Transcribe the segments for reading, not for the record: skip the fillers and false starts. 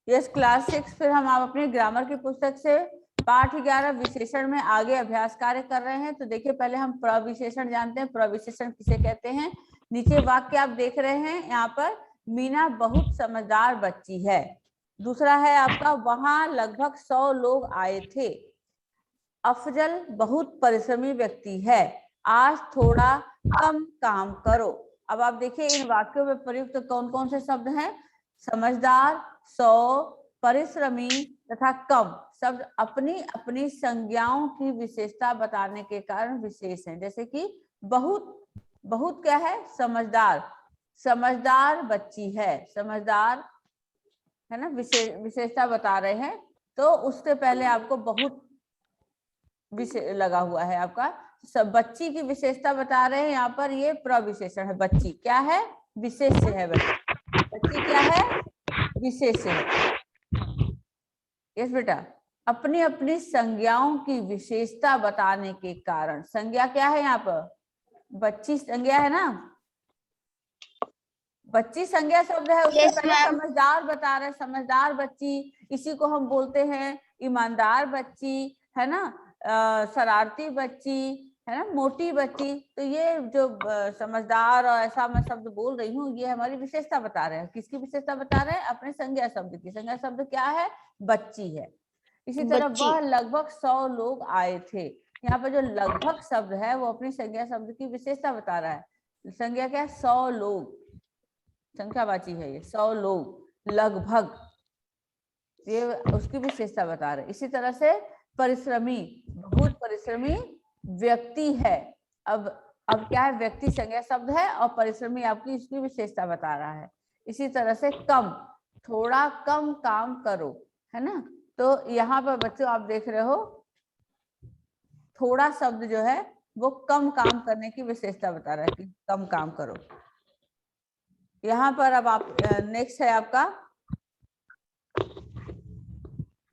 Yes, class 6 फिर हम आप अपने ग्रामर की पुस्तक से पाठ 11 विशेषण में आगे अभ्यास कार्य कर रहे हैं। तो देखिए पहले हम प्रविशेषण जानते हैं। प्रविशेषण किसे कहते हैं? नीचे वाक्य आप देख रहे हैं यहाँ पर, मीना बहुत समझदार बच्ची है। दूसरा है आपका, वहां लगभग 100 लोग आए थे। अफजल बहुत परिश्रमी व्यक्ति है, आज थोड़ा कम काम करो। अब आप देखिए इन वाक्यों में प्रयुक्त कौन कौन से शब्द हैं? समझदार, 100, परिश्रमी तथा कम शब्द अपनी अपनी संज्ञाओं की विशेषता बताने के कारण विशेष हैं। जैसे कि बहुत, बहुत क्या है? समझदार, समझदार बच्ची है, समझदार है ना, विशेषता बता रहे हैं। तो उससे पहले आपको बहुत लगा हुआ है आपका, सब बच्ची की विशेषता बता रहे हैं। यहाँ पर ये प्रविशेषण है। बच्ची क्या है? विशेष्य है। बच्ची क्या है? विशेष्य है। यस बेटा, अपनी अपनी संज्ञाओं की विशेषता बताने के कारण। संज्ञा क्या है यहाँ पर? बच्ची संज्ञा है ना, बच्ची संज्ञा शब्द है। उससे पहले समझदार बता रहे, समझदार बच्ची, इसी को हम बोलते हैं ईमानदार बच्ची, है ना, शरारती बच्ची, है ना, मोटी बच्ची। तो ये जो समझदार और ऐसा मैं शब्द बोल रही हूँ, ये हमारी विशेषता बता रहे हैं। किसकी विशेषता बता रहे हैं? अपने संज्ञा शब्द की। संज्ञा शब्द क्या है? बच्ची है। इसी तरह वह लगभग 100 लोग आए थे। यहाँ पर जो लगभग शब्द है वो अपनी संज्ञा शब्द की विशेषता बता रहा है। संज्ञा क्या है? 100 लोग, संख्यावाची है ये, 100 लोग, लगभग, ये उसकी विशेषता बता रहे। इसी तरह से परिश्रमी, बहुत परिश्रमी व्यक्ति है। अब क्या है? व्यक्ति संज्ञा शब्द है और परिश्रमी आपकी इसकी विशेषता बता रहा है। इसी तरह से कम, थोड़ा कम काम करो, है ना। तो यहाँ पर बच्चों आप देख रहे हो, थोड़ा शब्द जो है वो कम काम करने की विशेषता बता रहा है कि कम काम करो। यहाँ पर अब आप नेक्स्ट है आपका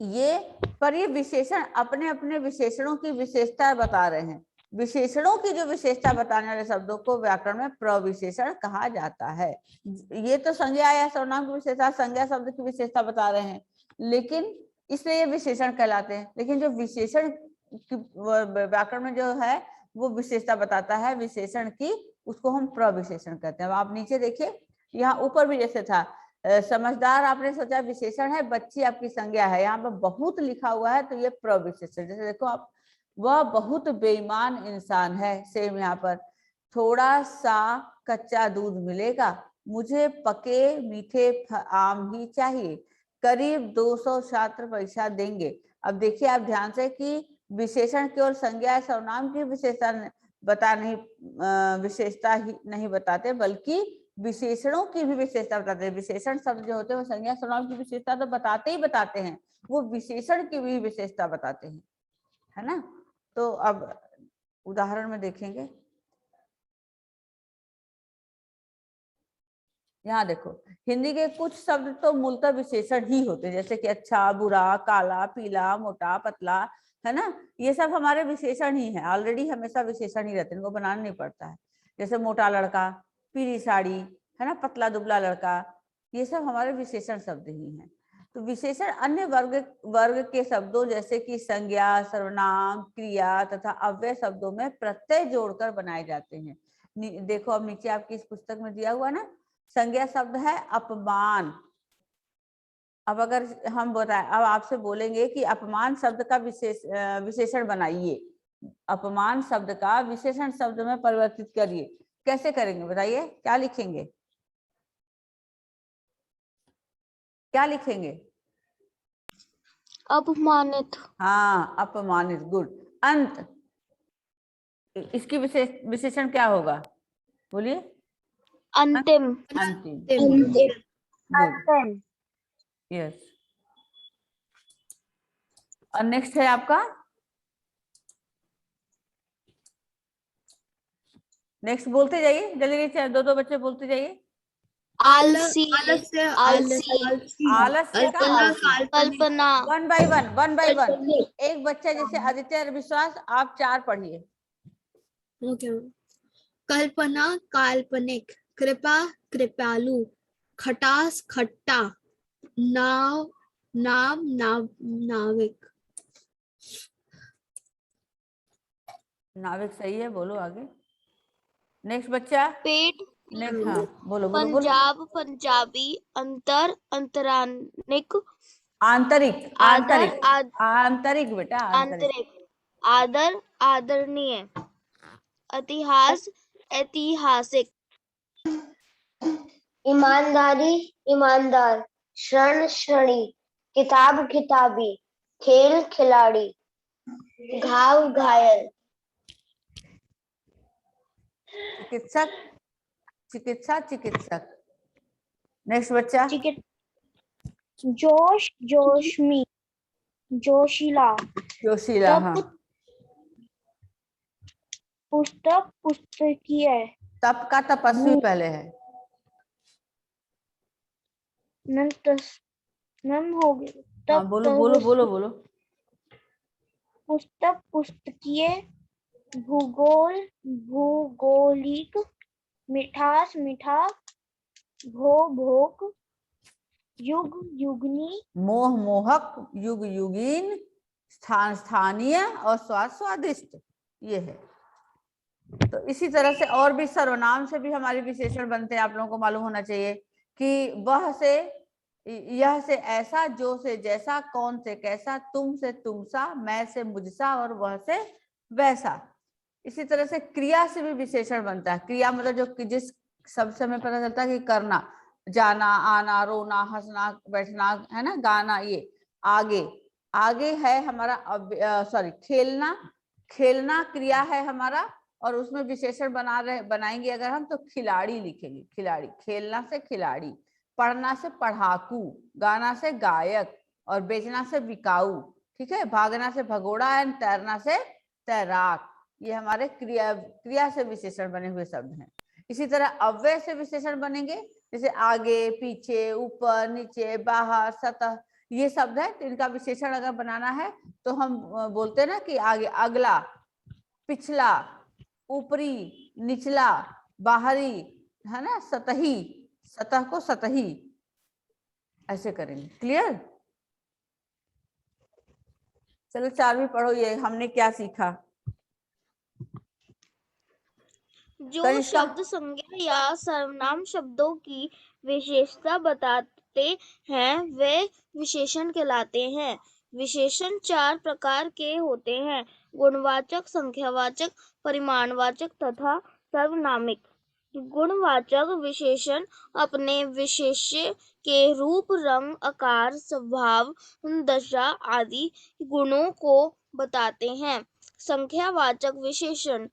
ये विशेषण अपने अपने विशेषणों की विशेषता बता रहे हैं। विशेषणों की जो विशेषता बताने वाले शब्दों को व्याकरण में प्रविशेषण कहा जाता है। ये तो संज्ञा या सर्वनाम की विशेषता, संज्ञा शब्द की विशेषता बता रहे हैं, लेकिन इसलिए ये विशेषण कहलाते हैं। लेकिन जो विशेषण व्याकरण में जो है वो विशेषता बताता है विशेषण की, उसको हम प्रविशेषण कहते हैं। अब आप नीचे देखिए, यहाँ ऊपर भी जैसे था, समझदार आपने सोचा विशेषण है, बच्ची आपकी संज्ञा है। यहाँ पर बहुत लिखा हुआ है तो ये प्रविशेषण। जैसे देखो आप, वह बहुत बेईमान इंसान है। सेम यहाँ पर, थोड़ा सा कच्चा दूध मिलेगा, मुझे पके मीठे आम ही चाहिए, करीब 200 छात्र परीक्षा देंगे। अब देखिए आप ध्यान से कि विशेषण केवल संज्ञा सर्वनाम की विशेषता विशेषता ही नहीं बताते, बल्कि विशेषणों की भी विशेषता बताते हैं। विशेषण शब्द जो होते हैं वो संज्ञा सर्वनाम की विशेषता तो बताते ही बताते हैं, वो विशेषण की भी विशेषता बताते हैं, है ना। तो अब उदाहरण में देखेंगे, यहाँ देखो, हिंदी के कुछ शब्द तो मूलतः विशेषण ही होते हैं, जैसे कि अच्छा, बुरा, काला, पीला, मोटा, पतला, है ना। ये सब हमारे विशेषण ही है, ऑलरेडी हमेशा विशेषण ही रहते हैं, इनको बनाना नहीं पड़ता है। जैसे मोटा लड़का, पीली साड़ी, है ना, पतला दुबला लड़का, ये सब हमारे विशेषण शब्द ही हैं। तो विशेषण अन्य वर्ग के शब्दों जैसे कि संज्ञा, सर्वनाम, क्रिया तथा अव्यय शब्दों में प्रत्यय जोड़कर बनाए जाते हैं। देखो अब नीचे आपकी इस पुस्तक में दिया हुआ ना, संज्ञा शब्द है अपमान। अब अगर हम बताएं, अब आपसे बोलेंगे कि अपमान शब्द का विशेषण बनाइए, अपमान शब्द का विशेषण शब्द में परिवर्तित करिए, कैसे करेंगे बताइए? क्या लिखेंगे? क्या लिखेंगे? अपमानित। हाँ, अपमानित, गुड। अंत, इसकी विशेषण क्या होगा? बोलिए। अंतिम। अंतिम, अंतिम। यस। और नेक्स्ट है आपका, नेक्स्ट बोलते जाइए, जल्दी जल्दी, दो दो बच्चे बोलते जाइए। आलसी। आलस्य, आलस्य का आलसी। कल्पना। One by one. एक बच्चा जैसे आदित्य विश्वास, आप 4 पढ़िए। कल्पना काल्पनिक, कृपा कृपालु, खटास खट्टा, नाव नाव, नाविक। नाविक सही है, बोलो आगे। नेक्स्ट बच्चा, पेट, नेक्स्ट, हाँ बोलो बोलो बोलो। पंजाब, पंजाबी, अंतर, अंतरानिक, आंतरिक, आदर, आंतरिक, आंतरिक बेटा, आंतरिक। आंतरिक, आदर, आदरणीय, इतिहास, ऐतिहासिक, ईमानदारी, ईमानदार, क्षण, क्षणी, किताब, किताबी, खेल, खिलाड़ी, घाव, घायल, चिकित्सक, चिकित्सा, चिकित्सक। नेक्स्ट बच्चा, जोश, जोशमी, जोशीला, जोशीला, हाँ। पुस्तक, पुस्तकीय, तप का तपस्वी पहले है। नम हो गए, हाँ बोलो बोलो बोलो बोलो। पुस्तक, पुस्तकीय, भूगोल, भूगोलिक, मिठास, मीठा, भोग, युग, युगनी, मोह, मोहक, युग, युगीन, स्थान, स्थानीय, और स्वाद, स्वादिष्ट, ये है। तो इसी तरह से और भी सर्वनाम से भी हमारे विशेषण बनते हैं, आप लोगों को मालूम होना चाहिए कि वह से, यह से ऐसा, जो से जैसा, कौन से कैसा, तुम से तुमसा, मैं से मुझसा, और वह से वैसा। इसी तरह से क्रिया से भी विशेषण बनता है। क्रिया मतलब जो जिस शब्द से हमें पता चलता है कि करना, जाना, आना, रोना, हंसना, बैठना, है ना, गाना, ये। आगे, आगे है हमारा सॉरी खेलना, खेलना क्रिया है हमारा, और उसमें विशेषण बनाएंगे अगर हम, तो खिलाड़ी लिखेंगे, खिलाड़ी। खेलना से खिलाड़ी, पढ़ना से पढ़ाकू, गाना से गायक, और बेचना से बिकाऊ, ठीक है। भागना से भगोड़ा, एंड तैरना से तैराक। ये हमारे क्रिया से विशेषण बने हुए शब्द हैं। इसी तरह अव्यय से विशेषण बनेंगे, जैसे आगे, पीछे, ऊपर, नीचे, बाहर, सतह, ये शब्द है। तो इनका विशेषण अगर बनाना है तो हम बोलते हैं ना कि आगे, अगला, पिछला, ऊपरी, निचला, बाहरी, है ना, सतही, सतह को सतही, ऐसे करेंगे। क्लियर? चलो 4वीं पढ़ो, ये हमने क्या सीखा। जो शब्द संज्ञा या सर्वनाम शब्दों की विशेषता बताते हैं वे विशेषण कहलाते हैं। विशेषण 4 प्रकार के होते हैं: गुणवाचक, संख्यावाचक, परिमाणवाचक तथा सर्वनामिक। गुणवाचक विशेषण अपने विशेष्य के रूप, रंग, आकार, स्वभाव, दशा आदि गुणों को बताते हैं। संख्यावाचक विशेषण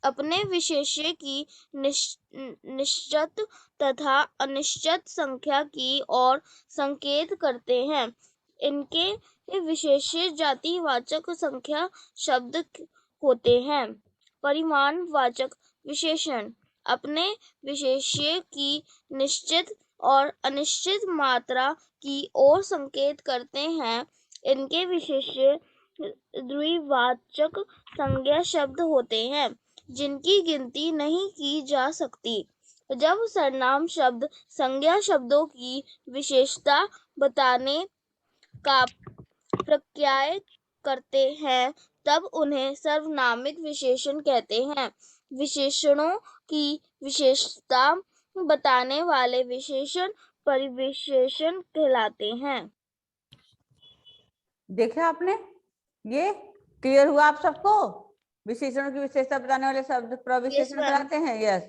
अपने विशेष्य की निश्चित तथा अनिश्चित संख्या की ओर संकेत करते हैं। इनके विशेष्य जातिवाचक संख्या शब्द होते हैं। परिमाणवाचक विशेषण अपने विशेष्य की निश्चित और अनिश्चित मात्रा की ओर संकेत करते हैं। इनके विशेष्य द्विवाचक संज्ञा शब्द होते हैं जिनकी गिनती नहीं की जा सकती। जब सर्वनाम शब्द संज्ञा शब्दों की विशेषता बताने का प्रत्यय करते हैं तब उन्हें सर्वनामिक विशेषण कहते हैं। विशेषणों की विशेषता बताने वाले विशेषण परिविशेषण कहलाते हैं। देखे आपने, ये क्लियर हुआ आप सबको? विशेषणों की विशेषता बताने वाले शब्द प्रविशेषण कहलाते हैं। यस।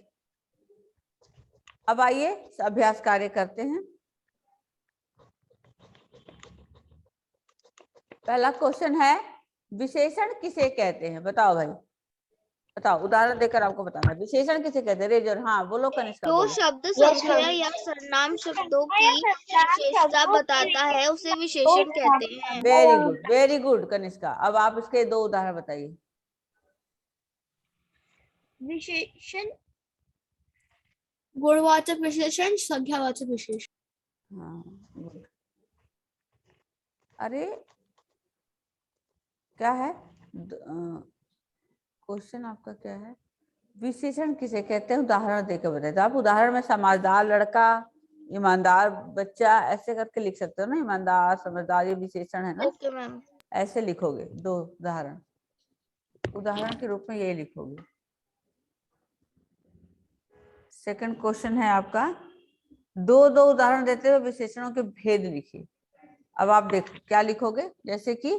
अब आइए अभ्यास कार्य करते हैं। पहला क्वेश्चन है, विशेषण किसे कहते हैं? बताओ भाई, बताओ, उदाहरण देकर आपको बताना है। विशेषण किसे कहते हैं? रेजर, हाँ बोलो कनिष्का, जो बोलो। शब्द संख्या या सर्वनाम शब्दों की विशेषता बताता है उसे विशेषण कहते हैं। Very good Kanishka. अब आप इसके 2 उदाहरण बताइए। विशेषण, गुणवाचक विशेषण, संख्यावाचक विशेषण। हाँ good। अरे क्या है क्वेश्चन आपका? क्या है? विशेषण किसे कहते हैं? उदाहरण देकर बताइए। तो आप उदाहरण में समझदार लड़का, ईमानदार बच्चा ऐसे करके लिख सकते हो ना, ईमानदार, समझदार, ये विशेषण है ना, ओके मैम। ऐसे लिखोगे। दो उदाहरण, उदाहरण के रूप में ये लिखोगे। सेकंड क्वेश्चन है आपका, दो दो उदाहरण देते हुए विशेषणों के भेद लिखिए। अब आप देखो क्या लिखोगे, जैसे कि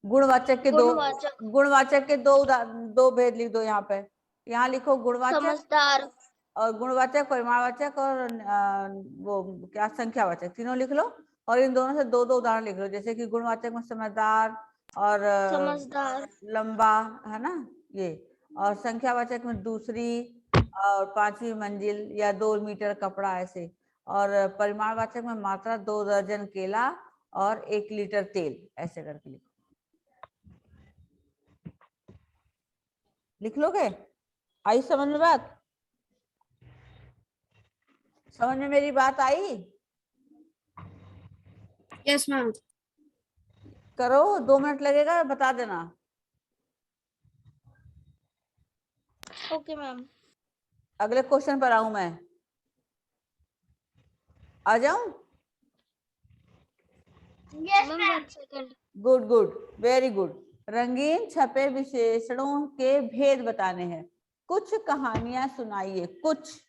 गुणवाचक के गुणवाचक। गुणवाचक के दो भेद लिख दो। यहाँ पे, यहाँ लिखो गुणवाचक समझदार। और गुणवाचक, परिमाणवाचक और वो क्या संख्यावाचक, तीनों लिख लो। और इन दोनों से दो दो उदाहरण लिख लो, जैसे कि गुणवाचक में समझदार और समझदार। लंबा, है ना ये, और संख्यावाचक में दूसरी और पांचवी मंजिल या 2 मीटर कपड़ा ऐसे, और परिमाणवाचक में मात्रा 2 दर्जन केला और 1 लीटर तेल, ऐसे करके लिखो। लिख लोगे? आई समझ में बात? समझ में मेरी बात आई? Yes ma'am. करो, 2 मिनट लगेगा, बता देना। Okay ma'am. अगले क्वेश्चन पर आऊं मैं, आ जाऊं? Ma'am 1 second. Good good, very good. रंगीन छपे विशेषणों के भेद बताने हैं। कुछ कहानियां सुनाइए। कुछ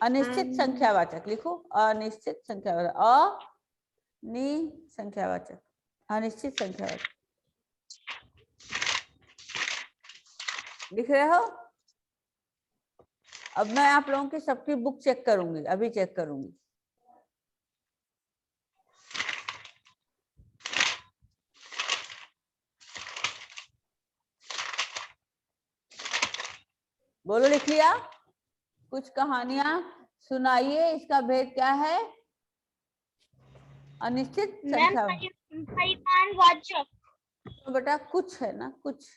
अनिश्चित संख्यावाचक लिखो, अनिश्चित संख्यावाचक, संख्यावाचक, अनिश्चित संख्यावाचक लिख रहे हो? अब मैं आप लोगों की सबकी बुक चेक करूंगी, अभी चेक करूंगी। बोलो, लिख लिया? कुछ कहानियां सुनाइए, इसका भेद क्या है? अनिश्चित संख्या। परिमाणवाचक। तो बेटा कुछ है ना, कुछ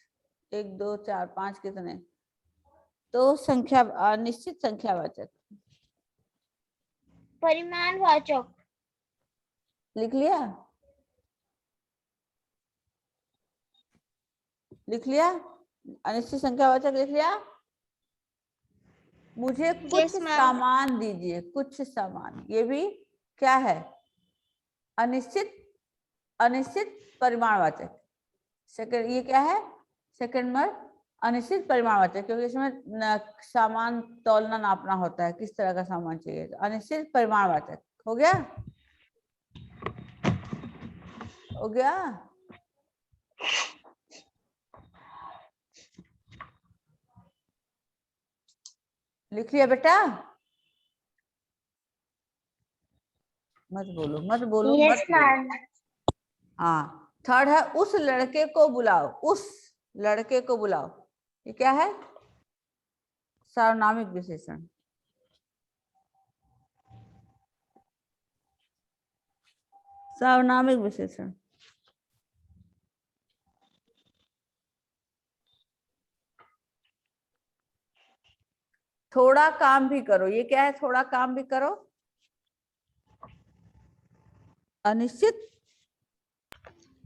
1 2 4 5 कितने, तो संख्या अनिश्चित संख्यावाचक। परिमाणवाचक। लिख लिया? लिख लिया? अनिश्चित संख्यावाचक लिख लिया? मुझे कुछ Yes, ma'am. सामान दीजिए, कुछ सामान, ये भी क्या है? अनिश्चित, अनिश्चित परिमाणवाचक। सेकंड, ये क्या है? सेकंड में अनिश्चित परिमाणवाचक, क्योंकि इसमें सामान तौलना नापना होता है, किस तरह का सामान चाहिए। तो अनिश्चित परिमाणवाचक हो गया? हो गया? लिख लिया बेटा? मत बोलो, मत बोलो, यस मत बोलो। मैम। हाँ, थर्ड है, उस लड़के को बुलाओ। उस लड़के को बुलाओ, ये क्या है? सार्वनामिक विशेषण। सार्वनामिक विशेषण। थोड़ा काम भी करो, ये क्या है? थोड़ा काम भी करो, अनिश्चित,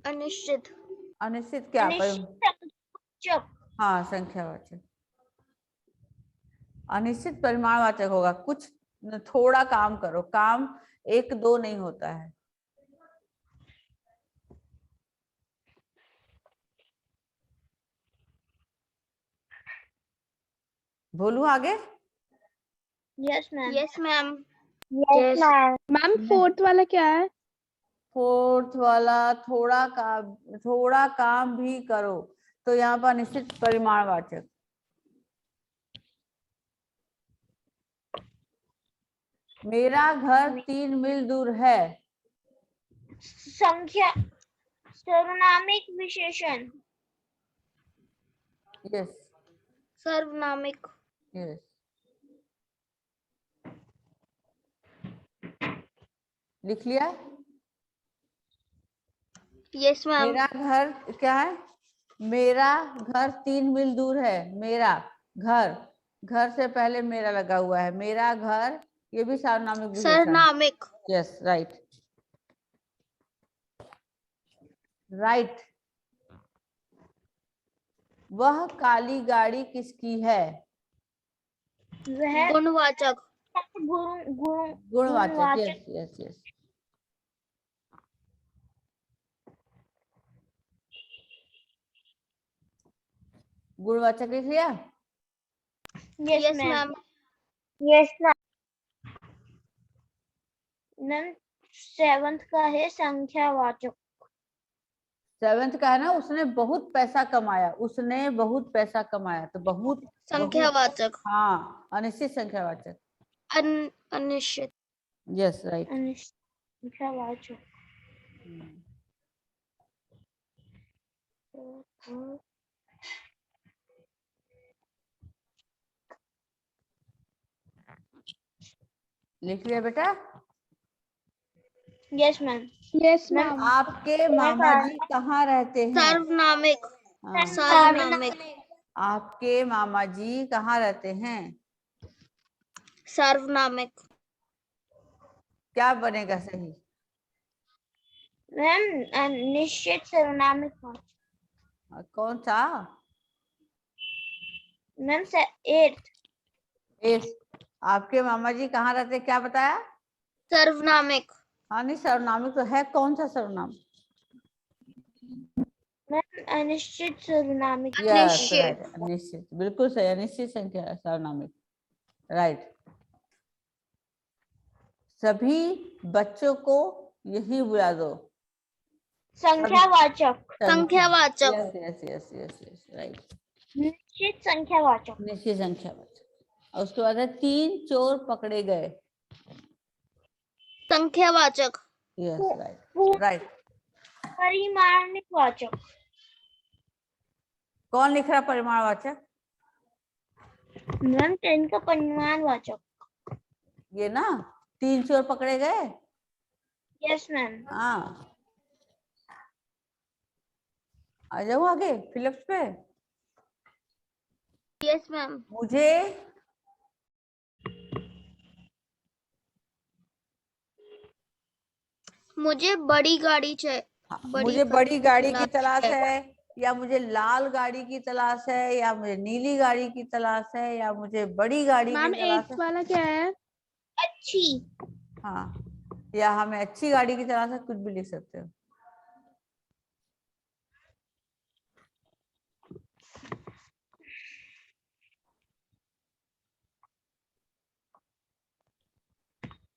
अनिश्चित। अनिश्चित क्या? संख्यावाचक। हाँ, संख्यावाचक। अनिश्चित परिमाणवाचक होगा। कुछ थोड़ा काम करो, काम 1 2 नहीं होता है। बोलूं आगे? Yes ma'am. Yes ma'am. Yes ma'am. Ma'am fourth वाला क्या है? फोर्थ वाला, थोड़ा काम भी करो, तो यहाँ पर निश्चित परिमाणवाचक। मेरा घर 3 मील दूर है। संख्या, सर्वनामिक विशेषण। यस, सर्वनामिक। यस। लिख लिया? Yes ma'am. मेरा घर क्या है? मेरा घर 3 मील दूर है। मेरा घर, घर से पहले मेरा लगा हुआ है। मेरा घर, ये भी सार्वनामिक विशेषण। सर्वनामिक। Yes, right, right. वह काली गाड़ी किसकी है? वह गुणवाचक। गुणवाचक, यस यस यस। गुणवाचक लिख लिया? Yes ma'am. Yes ma'am. Ma'am 7th का है संख्यावाचक। 7th का है ना, उसने बहुत पैसा कमाया, उसने बहुत पैसा कमाया, तो बहुत संख्यावाचक। हाँ, अनिश्चित संख्यावाचक। अनिश्चित। Yes right. संख्यावाचक। लिख लिया बेटा? Yes ma'am. Yes ma'am. आपके मामा जी कहाँ रहते हैं? सार्वनामिक। हाँ, सार्वनामिक। आपके मामा जी कहाँ रहते हैं? सार्वनामिक। क्या बनेगा सही? मैम निश्चित सर्वनामिक। कौन सा? Ma'am 8th। आपके मामा जी कहाँ रहते, क्या बताया? सर्वनामिक। हाँ नहीं, सर्वनामिक तो है, कौन सा सर्वनाम? मैम अनिश्चित सर्वनामिक। यस अनिश्चित। राइट, अनिश्चित, बिल्कुल सही, अनिश्चित संख्या सर्वनामिक, राइट। सभी बच्चों को यही बुला दो। संख्यावाचक। संख्यावाचक। Yes yes yes yes yes right. निश्चित संख्यावाचक। निश्चित संख्यावाचक। और उसके बाद है 3 चोर पकड़े गए। संख्यावाचक। Yes right right. परिमाणिकवाचक। कौन लिख रहा परिमाणवाचक? मैम 10 का परिमाणवाचक। ये ना, 3 चोर पकड़े गए। Yes ma'am. हाँ, आ जाओ आगे फिलिप्स पे। Yes ma'am. मुझे बड़ी गाड़ी चाहिए। मुझे बड़ी गाड़ी की तलाश है, या मुझे लाल गाड़ी की तलाश है, या मुझे नीली गाड़ी की तलाश है, या मुझे बड़ी गाड़ी की मैम तलाश 8th है। वाला क्या है? अच्छी। हाँ, या हमें अच्छी गाड़ी की तलाश है, कुछ भी लिख सकते हो।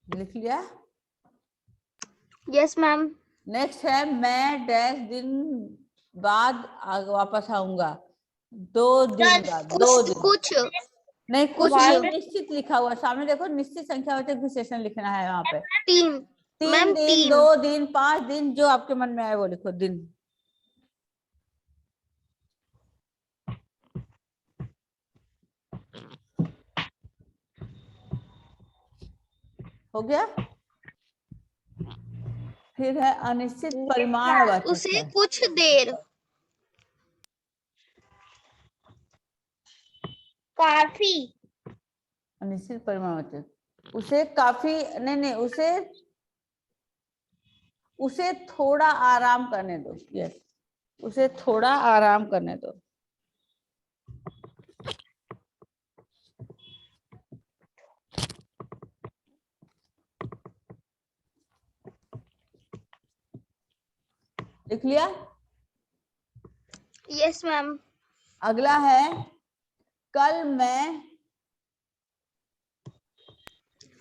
लिख लिया? Yes ma'am. नेक्स्ट है मैं डैश दिन बाद वापस आऊंगा। 2 दिन बाद, 2 दिन कुछ नहीं, कुछ कुछ नहीं, निश्चित लिखा हुआ है सामने, देखो निश्चित संख्यावाचक विशेषण लिखना है यहाँ पे। 3 3 मैम। दिन, 3 2 दिन, 5 दिन, जो आपके मन में आए वो लिखो दिन। हो गया? फिर है अनिश्चित परिमाणवाचक। उसे कुछ देर। काफी। अनिश्चित परिमाणवाचक, उसे काफी नहीं, उसे थोड़ा आराम करने दो। यस, उसे थोड़ा आराम करने दो। लिख लिया? Yes ma'am. अगला है कल मैं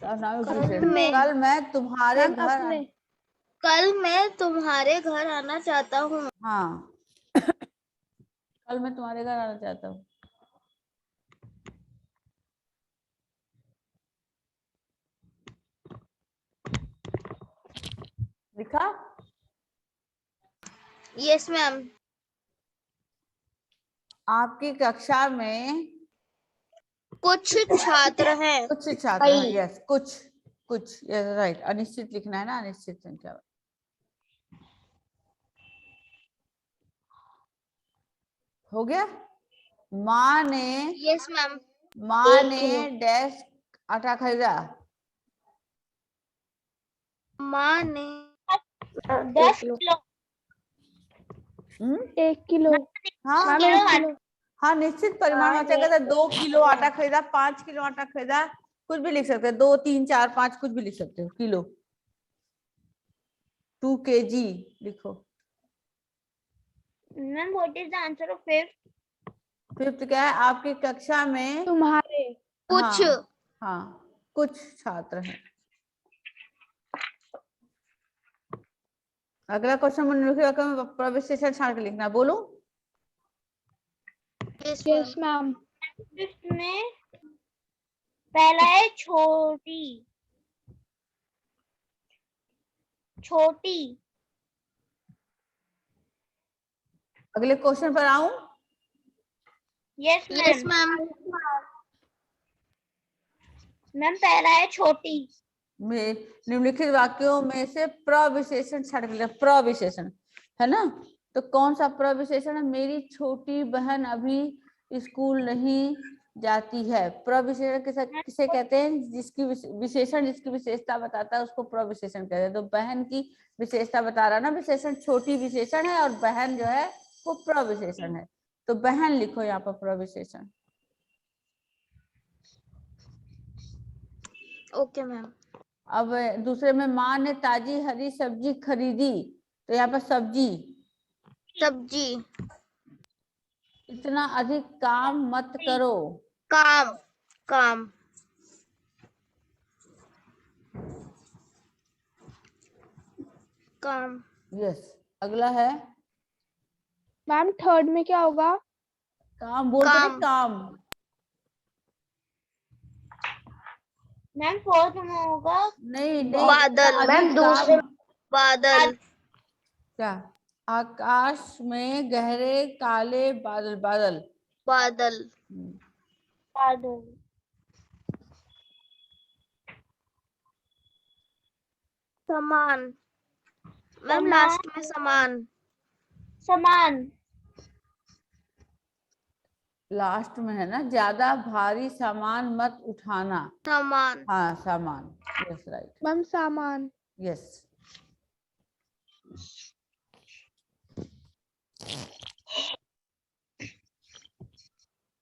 कल मैं तुम्हारे मैम घर अपने। कल मैं तुम्हारे घर आना चाहता हूँ। हाँ कल मैं तुम्हारे घर आना चाहता हूँ। लिखा? Yes ma'am. आपकी कक्षा में कुछ छात्र हैं। कुछ छात्र हैं। यस, कुछ यस राइट। अनिश्चित लिखना है ना, अनिश्चित संख्या। हो गया? माँ ने यस मैम। डैश आटा खरीदा। माँ ने 10 किलो। 1 किलो। हाँ मैम 1 किलो। हाँ, निश्चित परिमाणवाचक है, 2 किलो आटा खरीदा, 5 किलो आटा खरीदा, कुछ भी लिख सकते हैं, 2, 3, 4, 5 कुछ भी लिख सकते हो। किलो, 2 kg लिखो। Ma'am what is the answer of fifth? Fifth क्या है आपकी कक्षा में? तुम्हारे। कुछ। हाँ, कुछ छात्र हैं। अगला क्वेश्चन में प्रविशेषण छाट के लिखना, बोलो। Yes ma'am. फिफ्थ में पहला है छोटी, छोटी। अगले क्वेश्चन पर आऊं? Yes yes ma'am. Ma'am. Ma'am पहला है छोटी। में निम्नलिखित वाक्यों में से प्रविशेषण छाट के लिखना, प्रविशेषण है ना, तो कौन सा प्रविशेषण है? मेरी छोटी बहन अभी स्कूल नहीं जाती है। प्रविशेषण किसे कहते हैं? जिसकी विशेषण जिसकी विशेषता बताता है उसको प्रविशेषण कहते हैं। तो बहन की विशेषता बता रहा ना विशेषण, छोटी विशेषण है और बहन जो है वो प्रविशेषण है। तो बहन लिखो यहाँ पर प्रविशेषण। Okay ma'am. अब दूसरे में माँ ने ताजी हरी सब्जी खरीदी, तो यहाँ पर सब्जी। सब्जी। इतना अधिक काम मत करो। काम, काम। काम। यस। अगला है मैम थर्ड में क्या होगा? काम, बोलते नहीं काम। काम। मैम फोर्थ में होगा नहीं नहीं, बादल। इतना अधिक काम। बादल। क्या? आकाश में गहरे काले बादल, बादल। बादल। बादल। समान। मैम समान। लास्ट में समान। समान। लास्ट में है ना, ज्यादा भारी सामान मत उठाना। समान। हाँ, सामान। Yes right. मैम सामान। यस।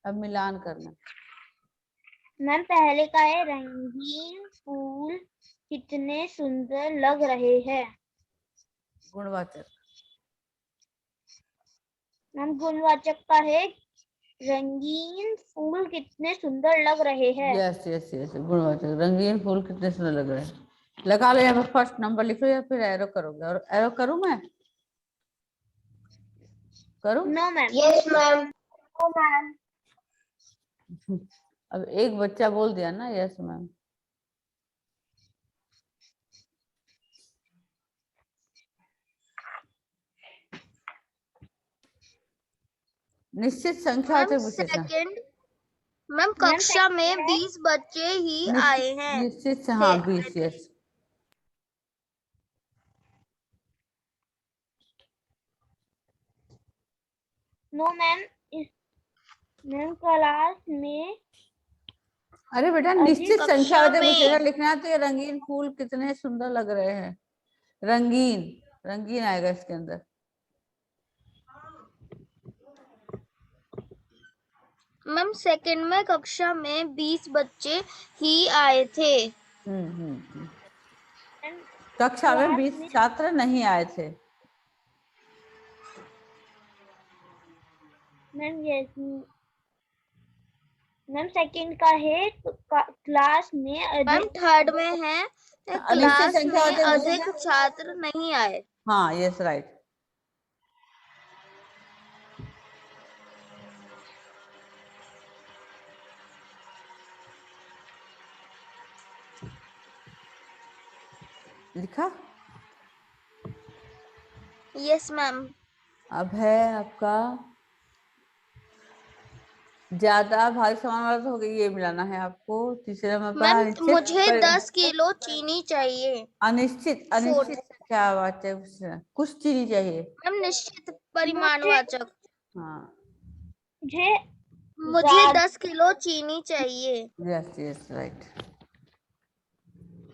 अब मिलान करना। मैम पहले का है रंगीन फूल कितने सुंदर लग रहे हैं। गुणवाचक। मैम गुणवाचक का है रंगीन फूल कितने सुंदर लग रहे हैं। यस यस यस, गुणवाचक। रंगीन फूल कितने सुंदर लग रहे हैं। लगा लो यहाँ पर फर्स्ट नंबर लिखो या फिर एरो करोगे? और एरो करूं मैं? करूं? No ma'am. Yes ma'am. No ma'am. अब एक बच्चा बोल दिया ना यस मैम। निश्चित संख्या मैम वाचक विशेषण। सेकंड। मैम कक्षा में 20 बच्चे ही आए हैं। निश्चित से, हाँ 20। Yes. No ma'am. Ma'am class में अरे बेटा, निश्चित संख्या वाचक विशेषण लिखना है तो ये रंगीन फूल कितने सुंदर लग रहे हैं। रंगीन, रंगीन आएगा इसके अंदर। मैम सेकंड में कक्षा में 20 बच्चे ही आए थे। कक्षा में 20 छात्र नहीं आए थे। Ma'am yes. मैम सेकंड का है क्लास में मैम थर्ड में है क्लास संख्या में वाचक अधिक विशेषण। छात्र नहीं आए। हाँ यस राइट। लिखा? Yes ma'am. अब है आपका ज्यादा भारी सामान वाला, तो हो गया, ये मिलाना है आपको। तीसरे में मैम मुझे 10 किलो चीनी चाहिए। अनिश्चित, अनिश्चित संख्या वाचक विशेषण। कुछ चीनी चाहिए। मैम निश्चित परिमाणवाचक। हाँ मुझे 10 किलो चीनी चाहिए। Yes yes right.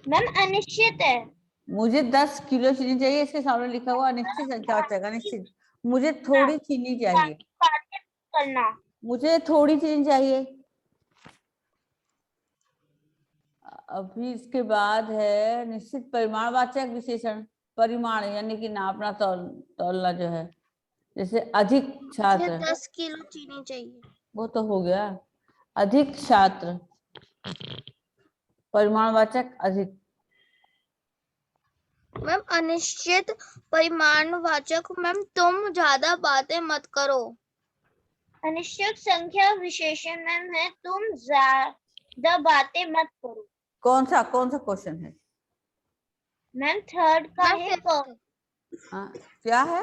मैम अनिश्चित है। मुझे 10 किलो चीनी चाहिए, इसके सामने लिखा हुआ अनिश्चित संख्या वाचक। अनिश्चित, मुझे थोड़ी चीनी चाहिए। करना मुझे थोड़ी चीज चाहिए। अभी इसके बाद है निश्चित परिमाणवाचक विशेषण। परिमाण यानी कि नापना, तौलना जो है, जैसे अधिक मुझे छात्र, 10 किलो चीनी चाहिए। वो तो हो गया। अधिक छात्र, परिमाणवाचक अधिक। मैम अनिश्चित परिमाणवाचक, मैम तुम ज्यादा बातें मत करो। अनिश्चित संख्या विशेषण मैम है तुम ज्यादा बातें मत करो। कौन सा क्वेश्चन है? मैम थर्ड का मैम है फिफ्थ। क। हाँ, क्या है?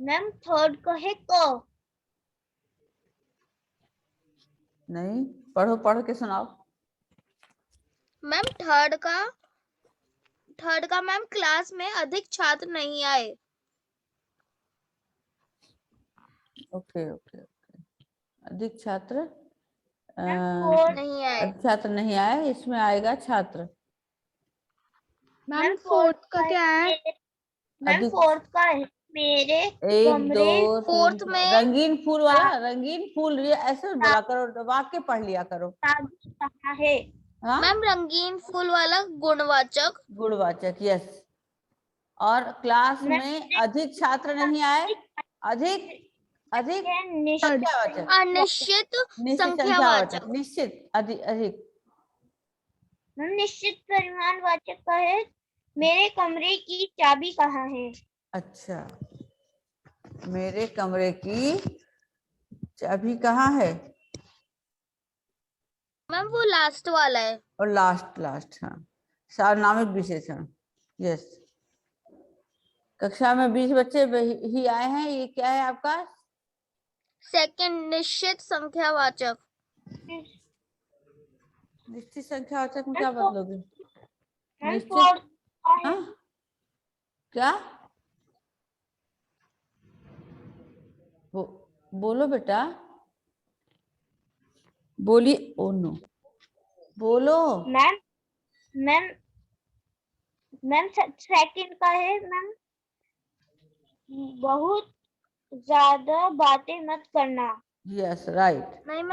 मैम थर्ड का है क। नहीं, पढ़ के सुनाओ। मैम थर्ड का मैम क्लास में अधिक छात्र नहीं आए। Okay okay okay. अधिक छात्र नहीं आए। अधिक छात्र नहीं आए, इसमें आएगा छात्र। मैम फोर्थ का क्या है? मैम अधिक फोर्थ का है मेरे 1 कमरे 2 फोर्थ 3 में रंगीन फूल वाला, रंगीन फूल, ये ऐसे बोला करो, वाक्य पढ़ लिया करो। कहा है। हाँ, मैम रंगीन फूल वाला गुणवाचक। गुणवाचक, यस। और क्लास मैम में अधिक छात्र नहीं आए, अधिक अधिक निश्चित संख्यावाचक, अनिश्चित निश्चित संख्यावाचक। संख्यावाचक, निश्चित अधिक अधिक। मैम निश्चित परिमाणवाचक का है मेरे कमरे की चाबी कहाँ है। अच्छा, मेरे कमरे की चाबी कहाँ है? मैम वो लास्ट वाला है। और लास्ट, हाँ, सार्वनामिक विशेषण, यस। कक्षा में 20 बच्चे ही आए हैं, ये क्या है आपका? सेकंड निश्चित संख्यावाचक। निश्चित संख्यावाचक में क्या बदलोगे? मैम निश्चित, फोर्थ का है हाँ, क्या बोलो बेटा, बोलिए। ओ नो, बोलो। मैम मैम मैम सेकंड का है मैम बहुत ज्यादा बातें मत करना। Yes, right. नहीं मैम